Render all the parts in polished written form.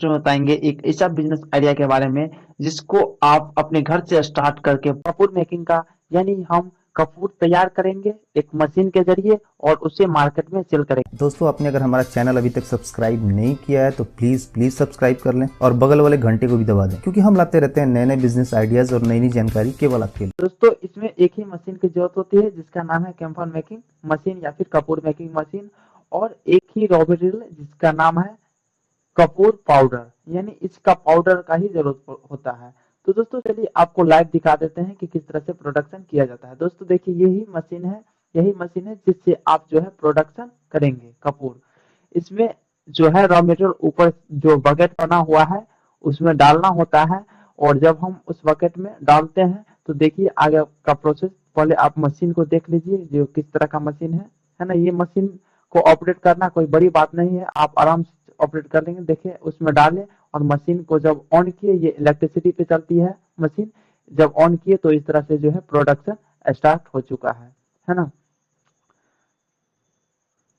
Last में बताएंगे एक ऐसा बिजनेस आइडिया के बारे में जिसको आप अपने घर से स्टार्ट करके कपूर मेकिंग का, यानी हम कपूर तैयार करेंगे एक मशीन के जरिए और उसे मार्केट में सेल करेंगे। दोस्तों, आपने अगर हमारा चैनल अभी तक सब्सक्राइब नहीं किया है तो प्लीज सब्सक्राइब कर लें और बगल वाले घंटे को भी दबा दें, क्योंकि हम लाते रहते हैं नए नए बिजनेस आइडियाज और नई नई जानकारी केवल आपके लिए। दोस्तों, इसमें एक ही मशीन की जरूरत होती है जिसका नाम है कैम्फर मेकिंग मशीन या फिर कपूर मेकिंग मशीन, और एक ही रॉ मटेरियल जिसका नाम है कपूर पाउडर, यानी इसका पाउडर का ही जरूरत होता है। तो दोस्तों चलिए आपको लाइव दिखा देते हैं कि किस तरह से प्रोडक्शन किया जाता है। दोस्तों देखिए, यही मशीन है जिससे आप जो है प्रोडक्शन करेंगे कपूर। इसमें जो है रॉ मटेरियल ऊपर जो बकेट बना हुआ है उसमें डालना होता है, और जब हम उस बकेट में डालते हैं तो देखिए आगे का प्रोसेस। पहले आप मशीन को देख लीजिए जो किस तरह का मशीन है ना। ये मशीन को ऑपरेट करना कोई बड़ी बात नहीं है, आप आराम से ऑपरेट कर लेंगे। देखिए उसमें डालें और मशीन को जब ऑन किए, ये इलेक्ट्रिसिटी पे चलती है मशीन, जब ऑन किए तो इस तरह से जो है प्रोडक्शन स्टार्ट हो चुका है ना।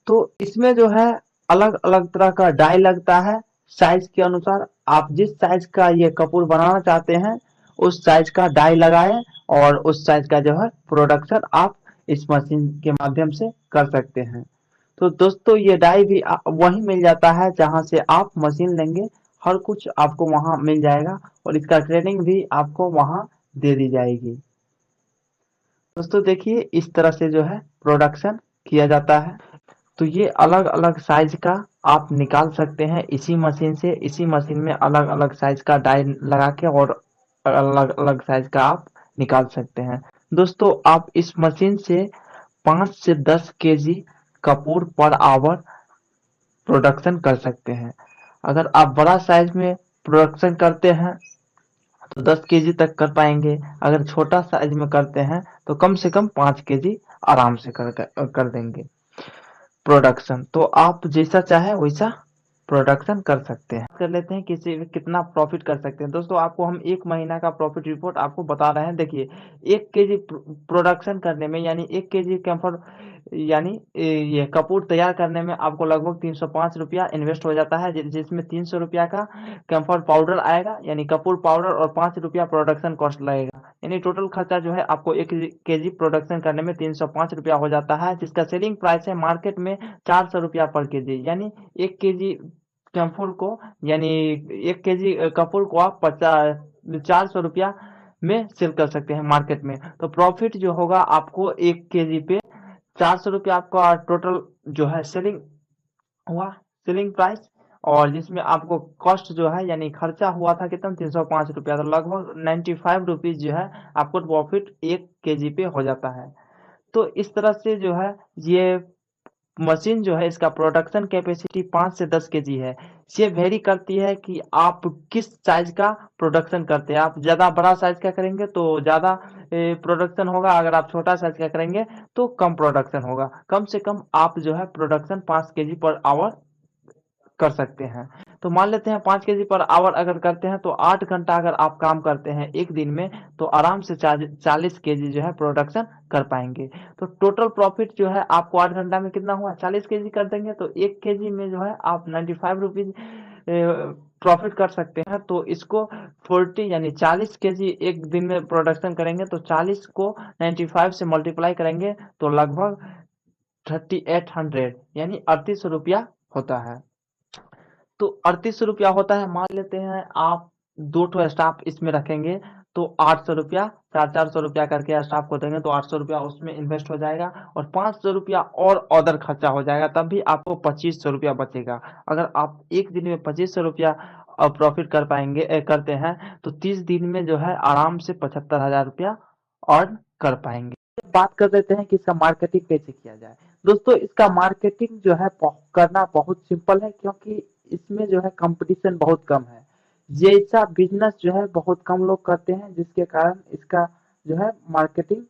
तो इसमें जो है अलग अलग तरह का डाई लगता है साइज के अनुसार। आप जिस साइज का ये कपूर बनाना चाहते हैं उस साइज का डाई लगाएं और उस साइज का जो है प्रोडक्शन आप इस मशीन के माध्यम से कर सकते हैं। तो दोस्तों ये डाई भी वहीं मिल जाता है जहां से आप मशीन लेंगे, हर कुछ आपको वहां मिल जाएगा और इसका ट्रेनिंग भी आपको वहां दे दी जाएगी। दोस्तों देखिए इस तरह से जो है प्रोडक्शन किया जाता है। तो ये अलग अलग साइज का आप निकाल सकते हैं इसी मशीन से। इसी मशीन में अलग अलग साइज का डाई लगा के और अलग अलग साइज का आप निकाल सकते हैं। दोस्तों आप इस मशीन से 5 से 10 KG Kapoor per hour production कर सकते हैं। अगर आप बड़ा साइज में प्रोडक्शन करते हैं तो 10 केजी तक कर पाएंगे। अगर छोटा साइज में करते हैं तो कम से कम 5 केजी आराम से कर देंगे प्रोडक्शन। तो आप जैसा चाहे वैसा प्रोडक्शन कर सकते हैं। कर लेते हैं किसी कितना प्रॉफिट कर सकते हैं। दोस्तों आपको हम 1 महीना का प्रॉफिट रिपोर्ट आपको बता रहे हैं। देखिए 1 केजी प्रोडक्शन करने में, यानी 1 केजी कैम्फर यानी ये कपूर तैयार करने में आपको लगभग 305 रुपया इन्वेस्ट हो जाता है, जिसमें 300 रुपया का कैम्फर पाउडर आएगा यानी कपूर पाउडर, और 5 रुपया प्रोडक्शन कॉस्ट लगेगा। यानी टोटल खर्चा जो है आपको 1 केजी प्रोडक्शन करने में 305 रुपया हो जाता है, जिसका सेलिंग प्राइस है मार्केट में 400 रुपया पर केजी। यानी 1 केजी कैम्फर को, यानी 1 केजी कपूर को आप 400 रुपया में सेल कर सकते हैं मार्केट में। तो प्रॉफिट जो होगा आपको 1 केजी पे 400 रुपया आपका टोटल जो है सेलिंग हुआ, सेलिंग प्राइस, और जिसमें आपको कॉस्ट जो है यानी खर्चा हुआ था कितना, 305 रुपया। तो लगभग 95 रुपीज जो है आपको प्रॉफिट 1 केजी पे हो जाता है। तो इस तरह से जो है ये मशीन जो है इसका प्रोडक्शन कैपेसिटी 5 से 10 केजी है। ये वेरी करती है कि आप किस साइज का प्रोडक्शन करते हैं। आप ज़्यादा बड़ा साइज का करेंगे तो ज़्यादा प्रोडक्शन होगा, अगर आप छोटा साइज का करेंगे तो कम प्रोडक्शन होगा। कम से कम आप जो है प्रोडक्शन 5 केजी पर आवर कर सकते हैं। तो मान लेते हैं 5 केजी पर आवर अगर करते हैं तो 8 घंटा अगर आप काम करते हैं एक दिन में तो आराम से 40 केजी जो है प्रोडक्शन कर पाएंगे। तो टोटल प्रॉफिट जो है आपको 8 घंटा में कितना हुआ, 40 केजी कर देंगे तो 1 केजी में जो है आप 95 रुपीज प्रॉफिट कर सकते हैं। तो इसको 40 यानी 40 केजी एक दिन में प्रोडक्शन करेंगे तो 40 को 95 से मल्टीप्लाई करेंगे तो लगभग 3800 यानी 3800 रुपया होता है। तो 3800 रुपया होता है। मान लेते हैं आप 2 स्टाफ इसमें रखेंगे तो 800 रुपया, 400 रुपया करके स्टाफ को देंगे तो 800 रुपया उसमें इन्वेस्ट हो जाएगा, और 500 रुपया और अदर खर्चा हो जाएगा, तब भी आपको 2500 रुपया बचेगा। अगर आप एक दिन में 2500 रुपया प्रॉफिट कर पाएंगे करते हैं तो 30 दिन में जो है आराम से 75,000 रुपया अर्न कर पाएंगे। बात कर देते हैं कि इसका मार्केटिंग कैसे किया जाए। दोस्तों इसका मार्केटिंग जो है करना बहुत सिंपल है, क्योंकि इसमें जो है कंपटीशन बहुत कम है। ये ऐसा बिजनेस जो है बहुत कम लोग करते हैं, जिसके कारण इसका जो है मार्केटिंग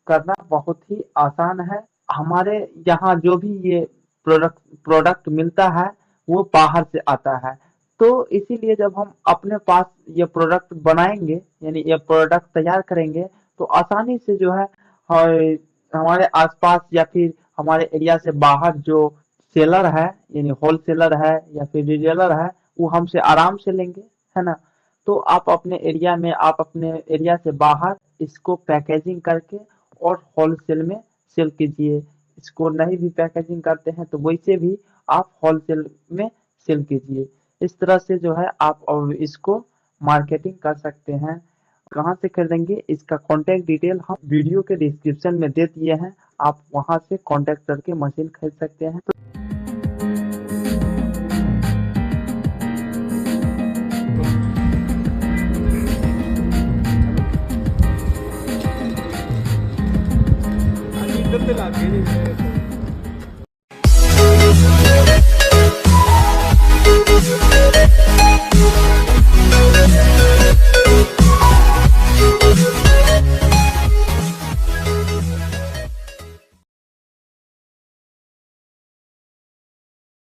करना बहुत ही आसान है। हमारे यहाँ जो भी ये प्रोडक्ट मिलता है वो बाहर से आता है। तो इसीलिए जब हम अपने पास ये प्रोडक्ट बनाएंगे यानी ये प्रोडक्ट तैयार करेंगे तो आसानी से जो है हमारे आसपास या फिर हमारे एरिया से बाहर जो सेलर है यानी होलसेलर है या फिर रिटेलर है वो हमसे आराम से लेंगे, है ना। तो आप अपने एरिया में, आप अपने एरिया से बाहर इसको पैकेजिंग करके और होलसेल में सेल कीजिए। इसको नहीं भी पैकेजिंग करते हैं तो वैसे भी आप होलसेल में सेल कीजिए। इस तरह से जो है आप अब इसको मार्केटिंग कर सकते हैं। कहाँ से खरीदेंगे इसका कॉन्टैक्ट डिटेल हम वीडियो के डिस्क्रिप्शन में दे दिए हैं, आप वहां से कॉन्टैक्ट करके मशीन खरीद सकते हैं। तो इधर से लाके